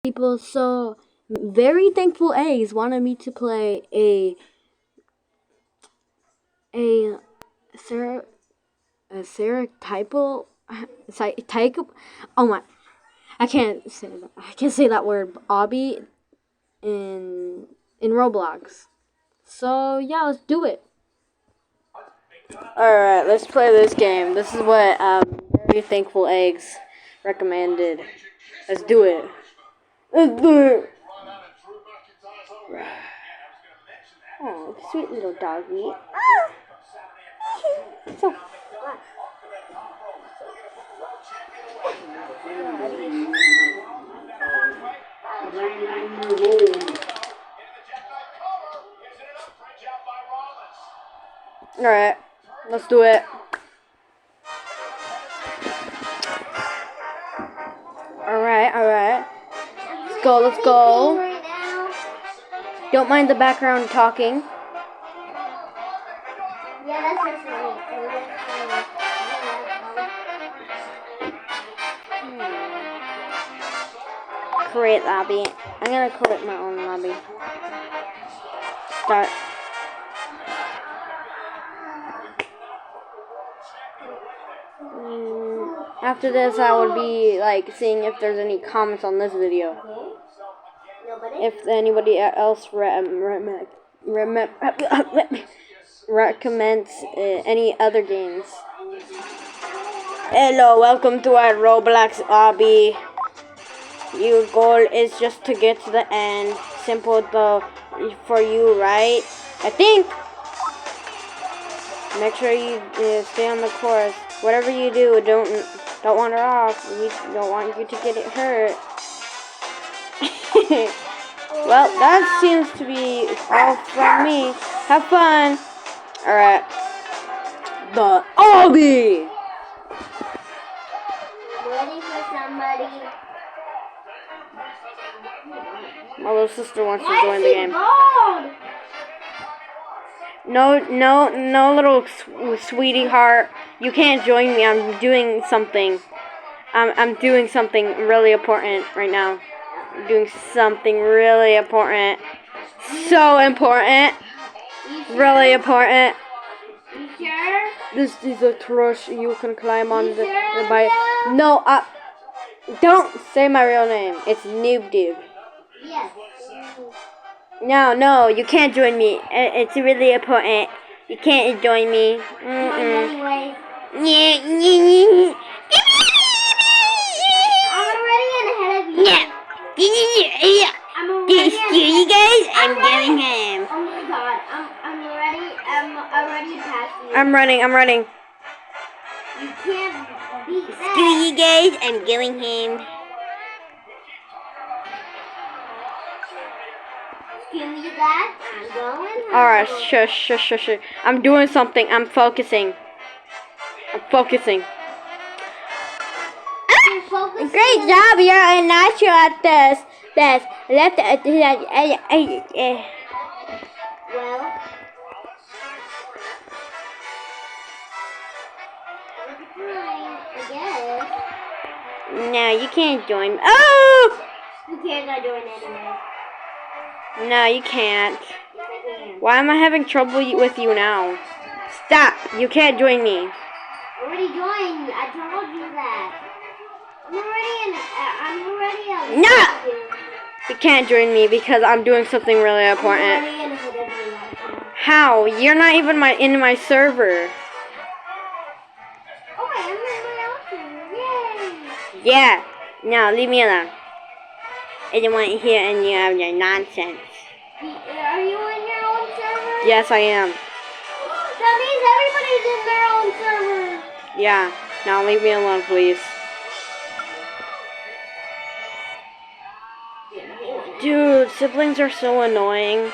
people. So very thankful eggs wanted me to play a stereotypical type. Oh my, I can't say that. I can't say that word. Obby in Roblox. So yeah, let's do it. All right, let's play this game. This is what very thankful eggs recommended. Let's do it. Let's do it. Oh, sweet little doggy. So. Alright, let's do it. Alright. Let's go. Don't mind the background talking. Yeah, that's just me. Create lobby. I'm gonna create my own lobby. Start. After this, I would be like seeing if there's any comments on this video. If anybody else recommends any other games. Hello, welcome to our Roblox obby. Your goal is just to get to the end. Simple though for you, right? I think. Make sure you stay on the course. Whatever you do, don't wander off. We don't want you to get it hurt. Well, that seems to be all from me. Have fun. Alright. The obby. Waiting for somebody. My little sister wants to join the game. Gold? No, little sweetie heart. You can't join me. I'm doing something. I'm doing something really important right now. I'm doing something really important. So important. Really important. You sure? This is a trush. You can climb on the bike. No, don't say my real name. It's Noob Doob. Yes. No, you can't join me. It's really important. You can't join me. Anyway. I'm already ahead of you. Yeah. I'm already You guys, I'm going home. Oh my god, I'm already past you. I'm running. You can't beat that. Screw you guys, I'm going home. Screw you that, I'm going home. Alright, shush. I'm doing something. I'm focusing. Great job, you're a natural at this. Well, I guess. No, you can't join me. Oh! Who cares? I joined anyway. No, you can't. Yes, I can. Why am I having trouble with you now? Stop! You can't join me. Already joined. I told you that. I'm already No! You can't join me because I'm doing something really important. How? You're not even in my server. Oh, I'm in my own server. Yay! Yeah. No, leave me alone. I don't want you here and you have your nonsense. Are you in your own server? Yes, I am. That means everybody's in their own server. Yeah. Now leave me alone, please. Dude, siblings are so annoying.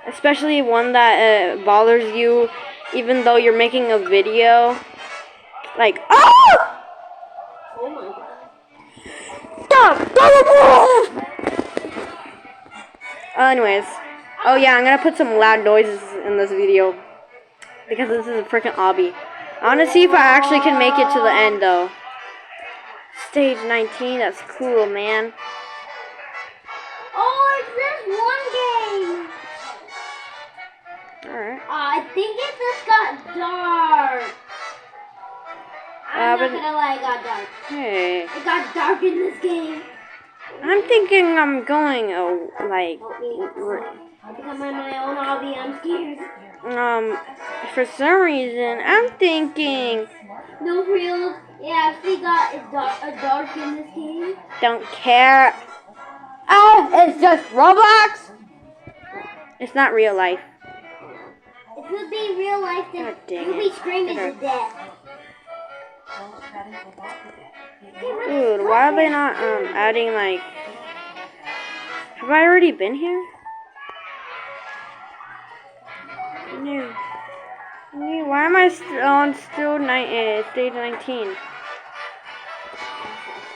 Especially one that bothers you even though you're making a video. Like, oh! Oh my god. Stop! Anyways. Oh yeah, I'm gonna put some loud noises in this video. Because this is a freaking obby. I wanna see if I actually can make it to the end though. Stage 19, that's cool, man. Oh, it's this one game. Alright. I think it just got dark. I'm not gonna lie, it got dark. Hey. It got dark in this game. I'm thinking I'm going, like... I think I'm on my own obby, I'm scared. For some reason, I'm thinking... No, for real, it actually got dark in this game. Don't care. Oh, it's just Roblox! It's not real life. If it would be real life, then God dang you'd be screaming to death. Dude, why are they not adding like? Have I already been here? No. Why am I on stage 19?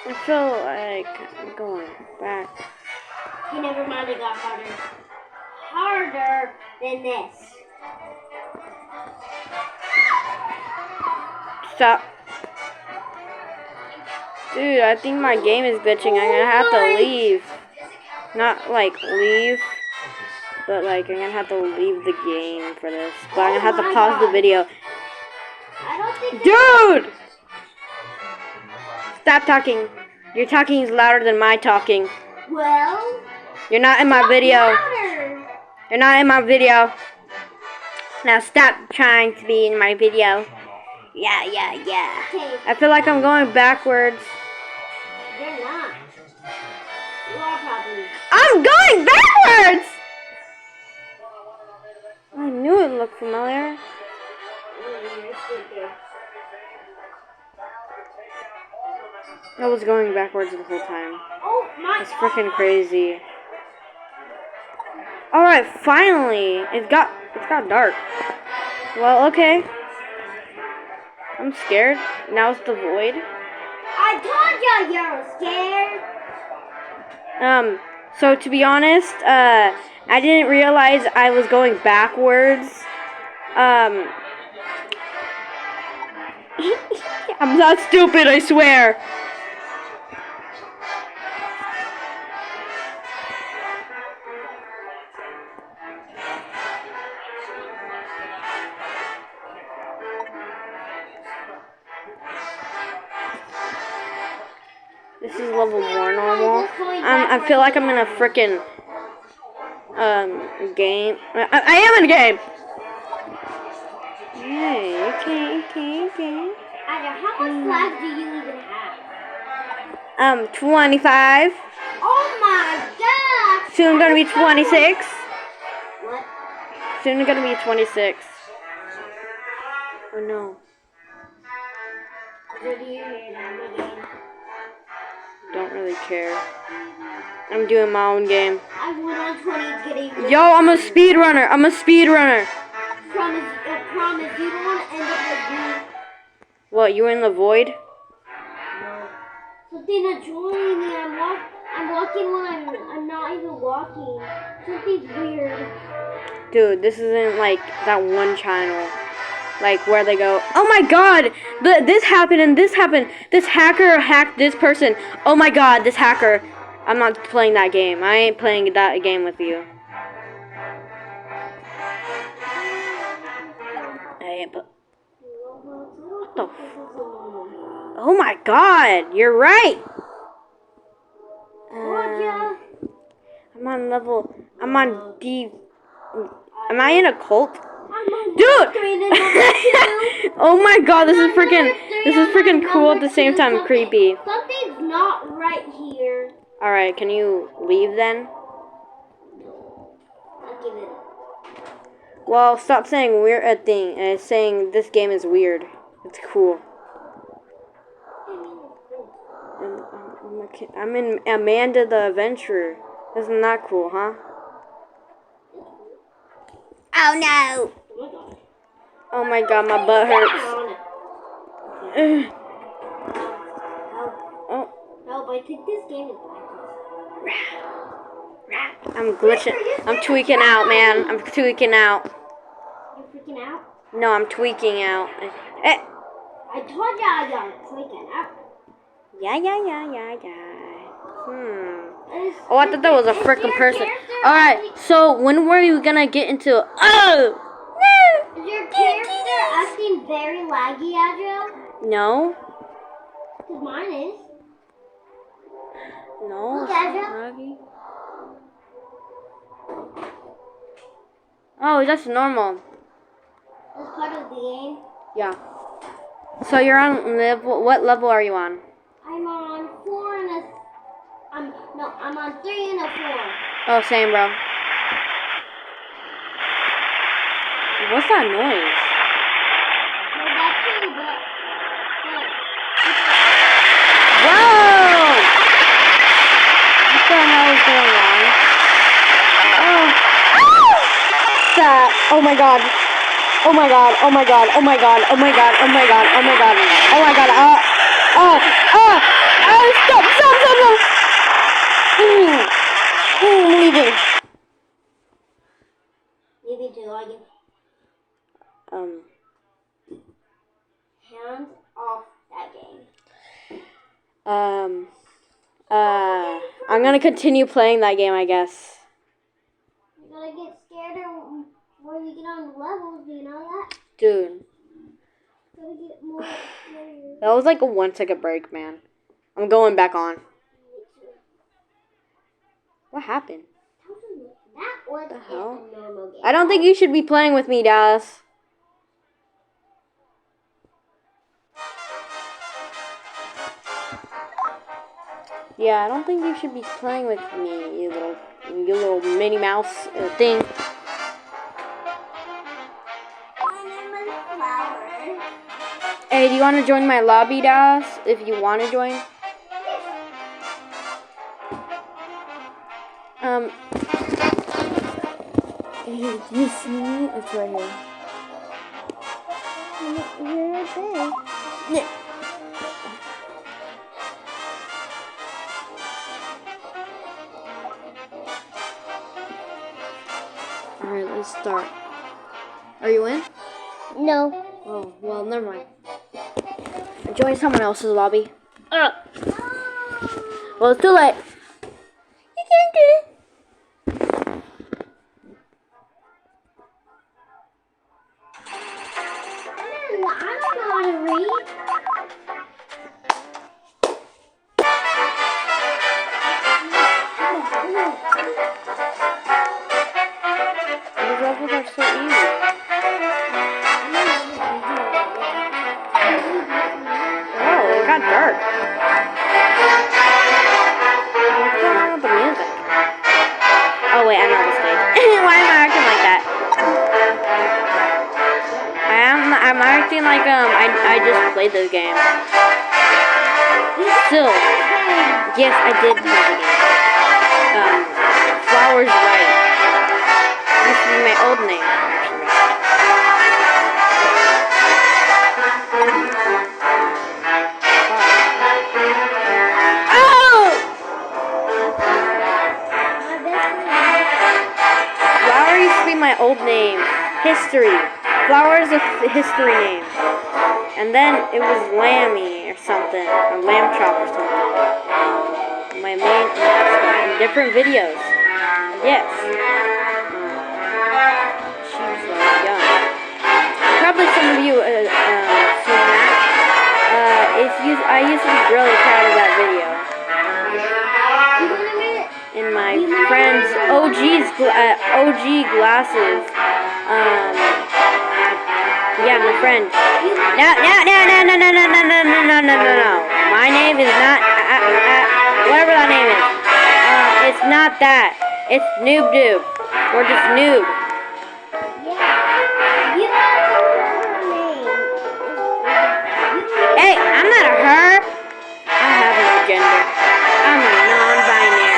I feel like I'm going back. Hey, never mind, it got harder. Harder than this. Stop. Dude, I think my game is glitching. I'm gonna have to leave. Not like leave, but like I'm gonna have to leave the game for this. But I'm gonna have to pause the video. I don't think Dude! Stop talking. Your talking is louder than my talking. Well, You're not in my video. louder. You're not in my video. Now stop trying to be in my video. Yeah. Okay, I feel like I'm going backwards. you're not. You are probably. I'm going backwards! I knew it looked familiar. I was going backwards the whole time. Oh my! It's freaking crazy. Alright, finally! It got dark. Well, okay. I'm scared. Now it's the void. I told you you're scared. So to be honest, I didn't realize I was going backwards. I'm not stupid, I swear. This is level 4 normal. I feel like I'm in a frickin' game. I am in a game. Okay. How much flags do you even have? 25. Oh my gosh! Soon gonna be 26. What? Soon gonna be 26. Oh no. What do you hear them again? Don't really care. I'm doing my own game. I went on 20 getting. Yo, I'm a speedrunner. Promise, you don't want to end up like me. What, you in the void? No. Something join me. I'm walking when I'm not even walking. Something's weird. Dude, this isn't like that one channel. Like where they go, oh my god, this happened and this happened. This hacker hacked this person. Oh my god, this hacker. I'm not playing that game. I ain't playing that game with you. What the oh my god, you're right. I'm on D. Am I in a cult? Dude! Oh my god, this is freaking cool at the same time creepy. Something's not right here. Alright, can you leave then? I'll give it. Well, stop saying weird thing and saying this game is weird. It's cool. I'm in Amanda the Adventurer. Isn't that cool, huh? Oh no! Oh my god, my butt hurts. Oh. Help, I think this game is bad. I'm glitching. I'm tweaking out, man. I'm tweaking out. You're freaking out? No, I'm tweaking out. I told you I got tweaking out. Yeah. Oh, I thought that was a freaking person. Alright, so when were you gonna get into... Oh! Is your character acting very laggy, Adriel? No. Because mine is. No. Look, Adriel. Laggy. Oh, that's normal. That's part of the game. Yeah. So you're on level... What level are you on? I'm on 4 and a... I'm on 3 and a 4. Oh, same, bro. What's that noise? Well, that too, but Whoa! What the hell is going on? Oh. That. Oh my god. Oh my god. Oh my god. Oh my god. Oh my god. Oh my god. Oh my god. Oh my god. Stop. I'm leaving. leaving to login. Hands off that game. I'm gonna continue playing that game, I guess. You're gonna get scared when you get on the levels, do you know that? Dude. You're gonna get more scared. That was like a 1 second break, man. I'm going back on. What happened? That was The hell? a normal game. I don't think you should be playing with me, Dallas. Yeah, I don't think you should be playing with me, you little Minnie Mouse thing. My name is Flower. Hey, do you want to join my lobby, Dallas? If you want to join. Hey, do you see me? It's right here. You're right there. Yeah. Alright, let's start. Are you in? No. Oh, well, never mind. Join someone else's lobby. Well, it's too late. You can't do it. I don't know how to read. These levels are so easy. Oh, it got dark. What's going on with the music? Oh wait, I know the stage. Why am I acting like that? I'm acting like I just played this game. Still, yes, I did play the game. Flowers right. This is my old name, actually. Oh! Flower used to be my old name. History. Flower is a history name. And then it was Lammy or something. Or Lamb Chop or something. My main mascot in different videos. Yes. She was young. Probably some of you seen that. I used to be really proud of that video. In my friend's OG glasses. Yeah, my friend. No. My name is not, whatever that name is. It's not that. It's Noob Doob. Or just Noob. Hey, I'm not a her. I have no gender. I'm a non-binary.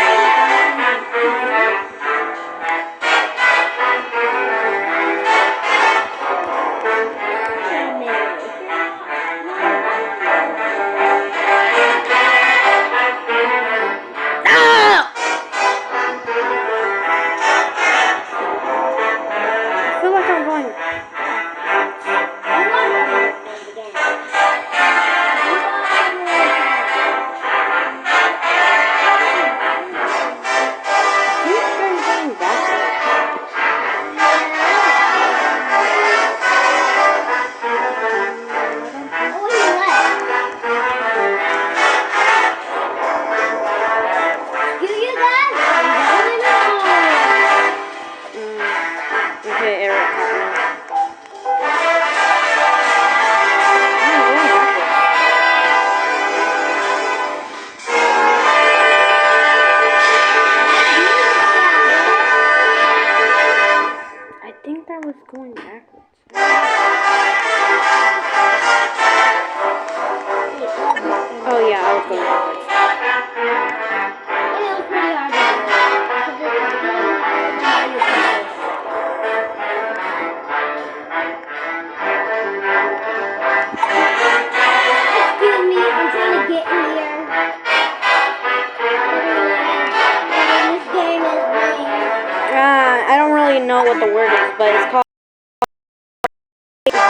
really know what the word is, but it's called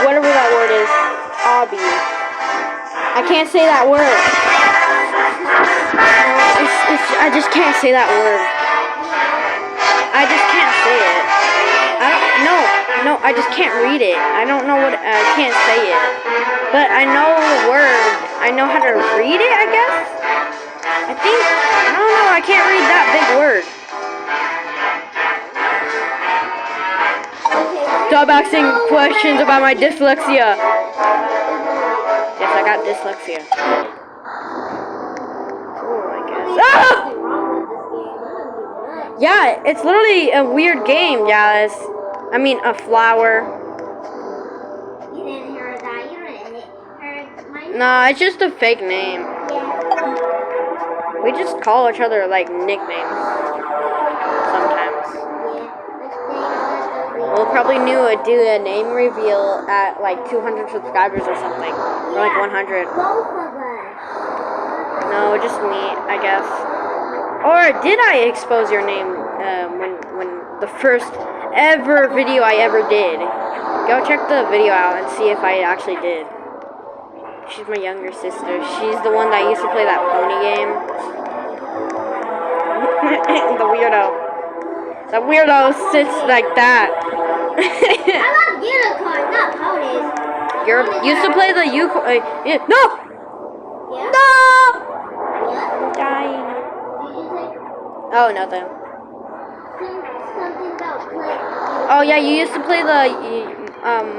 whatever that word is. Obby. I can't say that word. I just can't say that word. I just can't say it. No, I just can't read it. I don't know what, I can't say it. But I know the word. I know how to read it, I guess? I don't know, I can't read that big word. Stop asking questions about my dyslexia. Yes, I got dyslexia. Oh, I guess. Ah! Yeah, it's literally a weird game, guys. I mean, a flower. You didn't hear that. You didn't hear my name. No, it's just a fake name. We just call each other, like, nicknames. Sometimes. We'll probably do a name reveal at, like, 200 subscribers or something. Or, like, 100. Both of us. No, just me, I guess. Or did I expose your name when the first ever video I ever did? Go check the video out and see if I actually did. She's my younger sister. She's the one that used to play that pony game. The weirdo. The weirdo sits like that. I love unicorns, not ponies. You used to play the no! Yeah? No! What? I'm dying. Did you say Oh, nothing. something about play? Oh yeah, you used to play the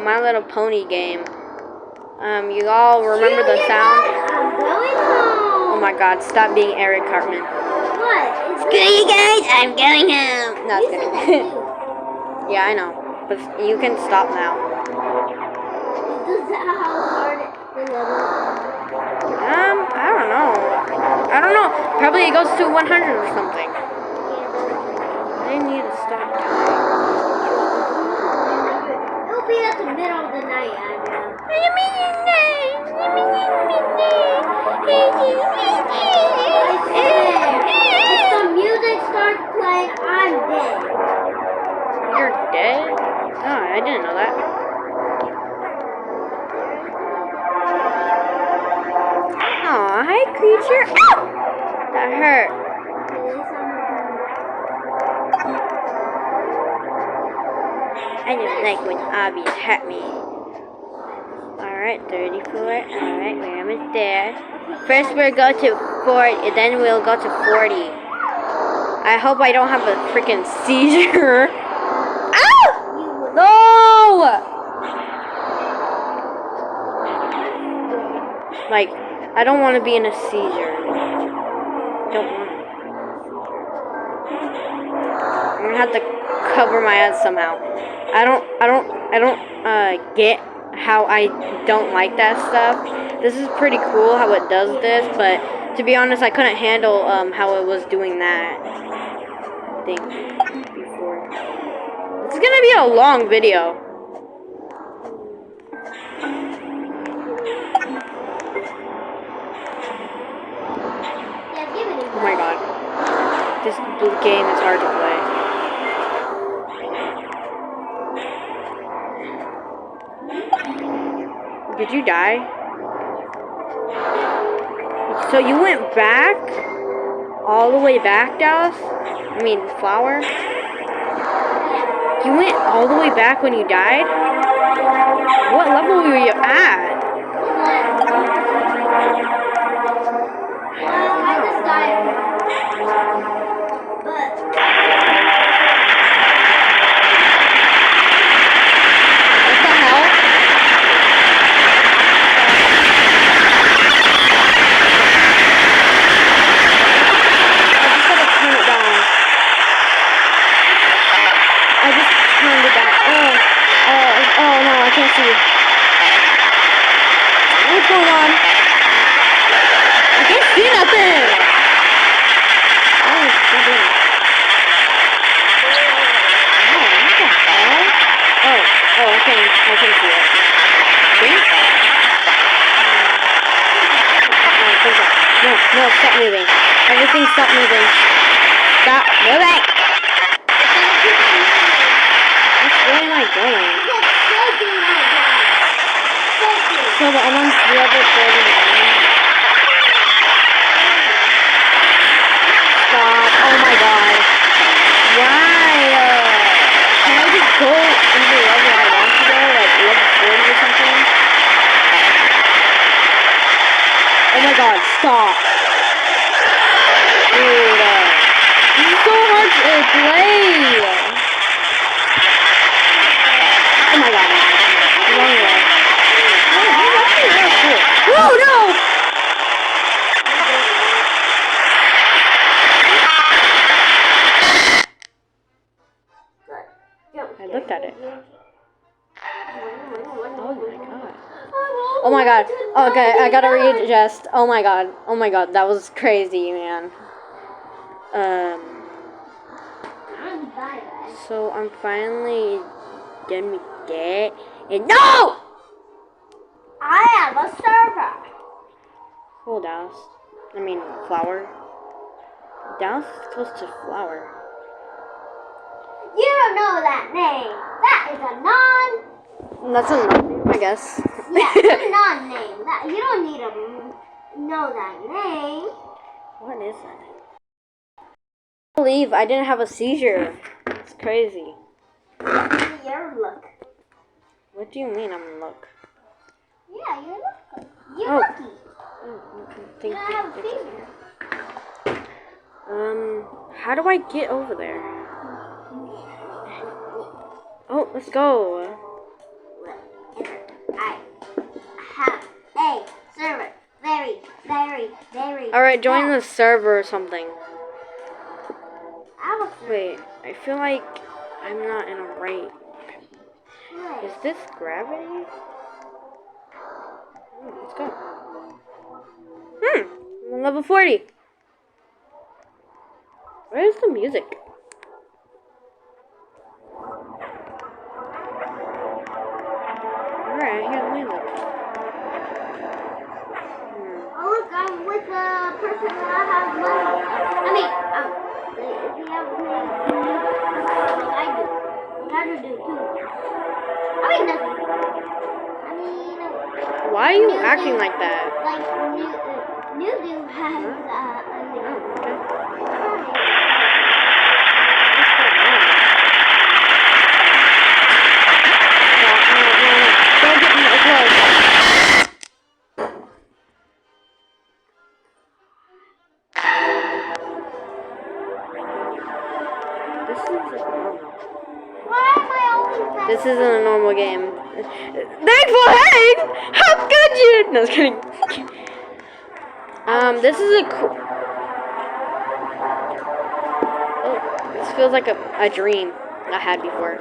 My Little Pony game. You all remember the sound? I'm going home. Oh my God! Stop being Eric Cartman. What? Screw you guys! I'm going home. No, You it's said that kidding. too. Yeah, I know, but you can stop now. Is that how hard the level is? I don't know. Probably it goes to 100 or something. Yeah. I need to stop. It'll be at the middle of the night, I know. If the music starts playing, I'm dead. You're dead? Oh, I didn't know that. Aw, hi, creature. Ow! That hurt. I don't like when obbies hurt me. Alright, 34. Alright, we're almost there. First we'll go to 40, then we'll go to 40. I hope I don't have a freaking seizure. Ow! No! Like, I don't want to be in a seizure. Don't want to. I'm gonna have to cover my eyes somehow. I don't get how I don't like that stuff. This is pretty cool how it does this, but to be honest, I couldn't handle how it was doing that thing before. It's gonna be a long video. Oh my God, this game is hard to play. Did you die? So you went back? All the way back, Dallas? I mean, Flower? You went all the way back when you died? What level were you at? I just died. What the hell? Oh no, I can't see. What's going on? I can't see nothing. Oh, what the hell? Oh, I can't see it. See? No, stop moving. Everything stop moving. Stop moving. going? It's So I'm on level 39. Stop. Oh my god. Why? Can I just go into the level I want to go? Like level 40 or something? Oh my god, stop. Dude, this is so hard to play. Oh my god. Wrong way. Oh, this is actually really cool. Oh no! I looked at it. Oh my god. Oh my god. Okay, I gotta readjust. Oh my god. Oh my god. That was crazy, man. So I'm finally done with that. And no! I have a server. Cool, Dallas. I mean, flower. Dallas is close to flower. You don't know that name. That is a non. That's a non, I guess. Yeah, it's a non-name. That you don't need to know that name. What is that? I believe I didn't have a seizure. It's crazy. Your look. What do you mean I'm luck? Yeah, you're lucky. You're Oh. lucky. Thank You don't have a you. seizure. How do I get over there? Oh, let's go. I have a server. Very, very, very. Alright, join the server or something. I have a server. Wait, I feel like I'm not in a right. Right. Is this gravity? Let's go. I'm on level 40. Where's the music? Alright, I hear the music. Oh, look, I'm with the person that has money. I mean, if you have money, like I do. Like I do too. I mean, nothing. I mean, Why are you acting like that? like, new dude has, Oh, okay. Don't get me close. This isn't a normal game. Thankful head! How could you? No, I was kidding. This is a cool. Oh, this feels like a dream I had before.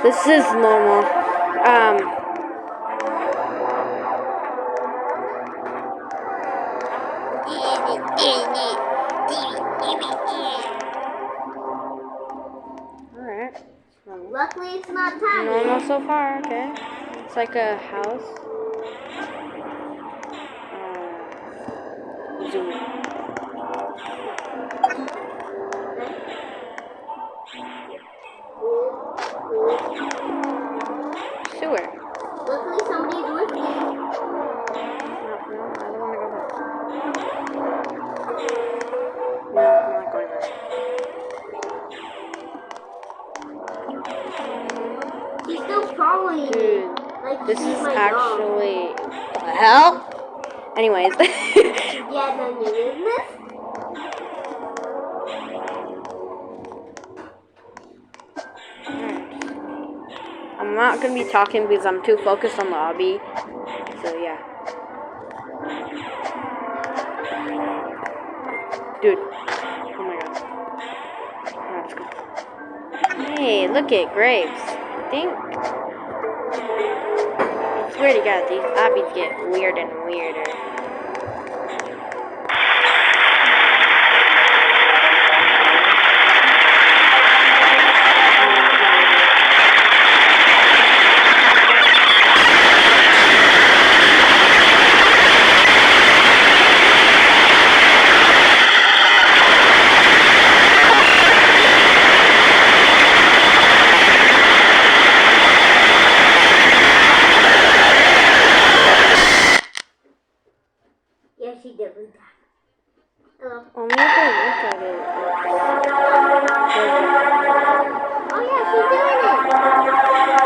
This is normal. Alright. Luckily, it's not tiny. Normal so far, okay. It's like a house. Zoom. Sewer. Luckily, somebody's with me. No, I don't want to go back. No, I'm not going back. He's still following me. Dude, Like, this he's is my actually... What the hell? Anyways. dog. Yeah, none of your business. I'm not going to be talking because I'm too focused on the obby. So, yeah. Dude. Oh my god. Alright, let's go. Hey, look at grapes. I think... I swear to god, these obbies get weird and weirder. Only if I look at it. Oh yeah, she's doing it.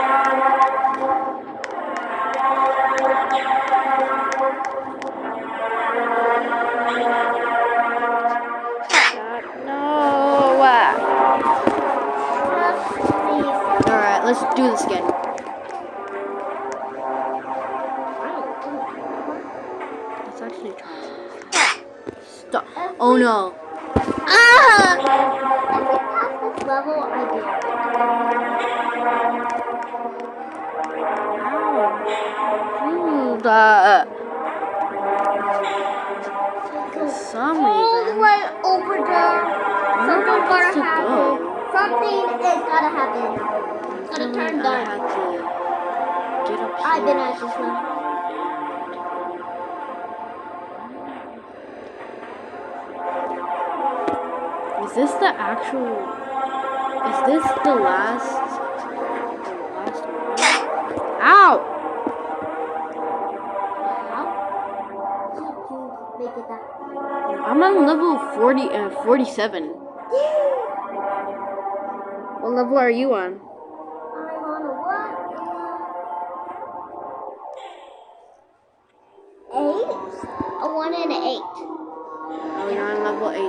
No. Alright, let's do this again. Let's actually try this. Stop. Oh no. Ah! If we pass this level, I do. For some All the reason. way over there. Something's Where gonna am I happen. supposed to Something is gonna happen. It's gonna turn I dark. have to get up I've been here. at this one. Is this the actual? Is this the last? One? Ow! Make it that. I'm on level 47. What level are you on? I'm on a what? 8? A 1 and an 8. Oh, you're on level 18.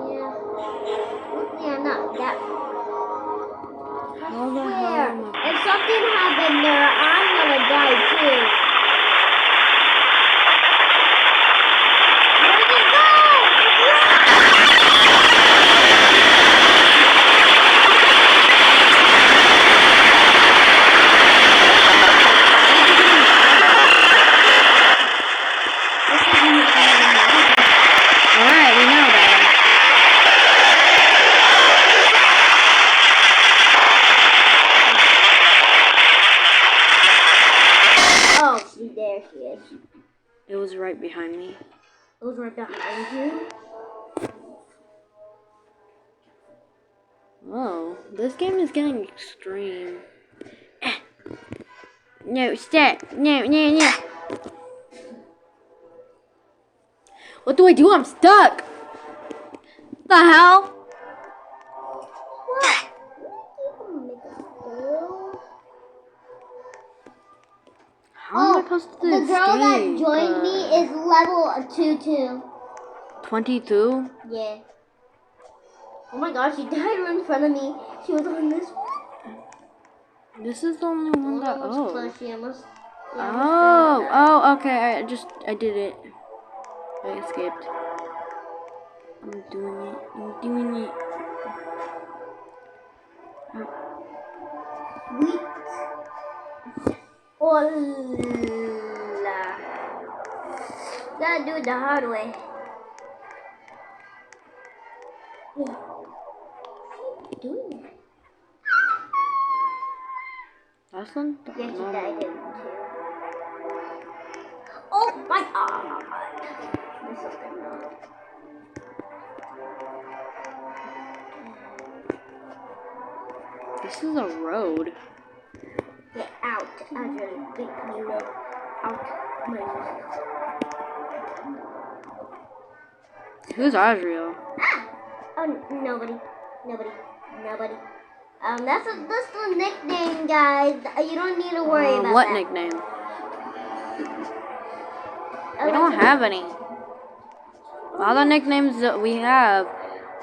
Yeah. Luckily, I'm not that far. How the hell Swear, am I? if something happened there, I'm gonna die too. Where'd it go? Alright, we know that. Oh, there she is. It was right behind me. It was right behind you. Whoa, this game is getting extreme. No, stop. No. What do I do? I'm stuck. The hell? What? How am I supposed to the girl that escape? joined me is level 22. 22? Yeah. Oh my gosh, she died right in front of me. She was on this one. This is the only one that. Oh. Oh, okay. I did it. I escaped. I'm doing it. Sweet. Hola. Gotta do it the hard way. Doing it. Last one? Yeah, she died in too. Oh my god. There's something wrong. This is a road. Get out. I really think you live out. Who's Azriel? Oh, nobody. That's the nickname, guys. You don't need to worry about what that. nickname? We don't have any. All the nicknames that we have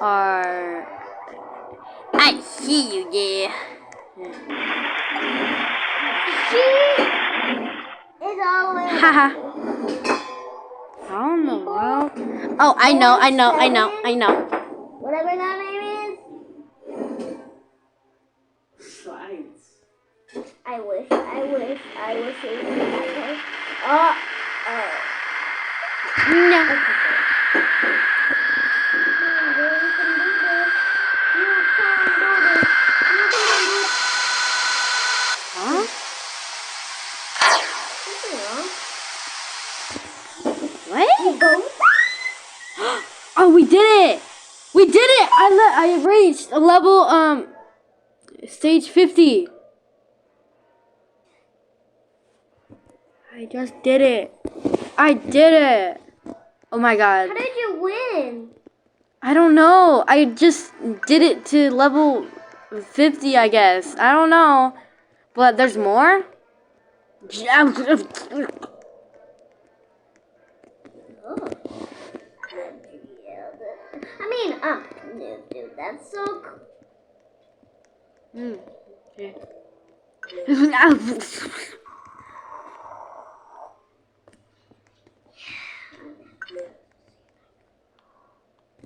are. I see you, yeah. She is always. Haha. How in the world? Oh, I know. Whatever that name is. Slides. I wish it was that way. No. Huh? What? Oh, we did it! We did it! I reached a level stage 50. I just did it. I did it. Oh my god. How did you win? I don't know. I just did it to level 50, I guess. I don't know. But there's more? Oh. I mean, dude, that's so cool. Okay.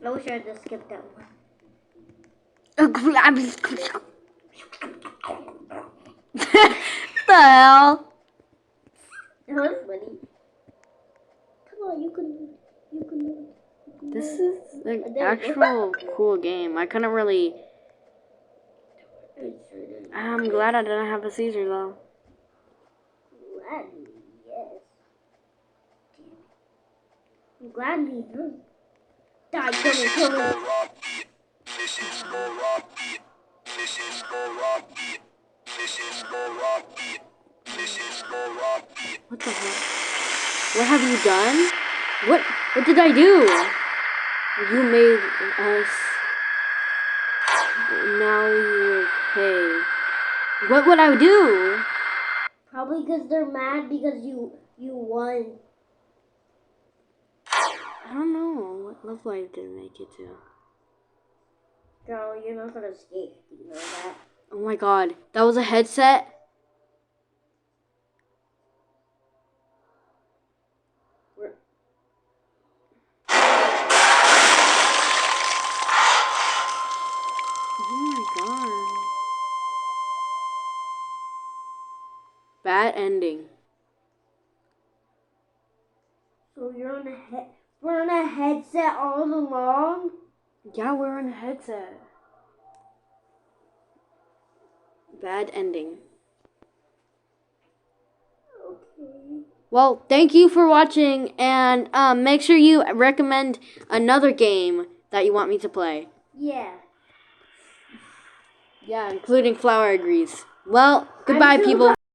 I wish I had to skip that one. The hell? That was funny. Come on, you can. This is an actual cool game. I couldn't really. I'm glad I didn't have a seizure though. Gladly, yes. I'm gladly, huh? Die, kill me. What the heck? What have you done? What did I do? You made us. Now you pay. What would I do? Probably because they're mad because you won. I don't know. What level I didn't make it to? Girl, you're not gonna escape. You know that. Oh my god. That was a headset? Oh my god. Bad ending. So we're on a headset all along? Yeah, we're on a headset. Bad ending. Okay. Well, thank you for watching, and make sure you recommend another game that you want me to play. Yeah. Yeah, including Flower Agrees. Well, goodbye, people.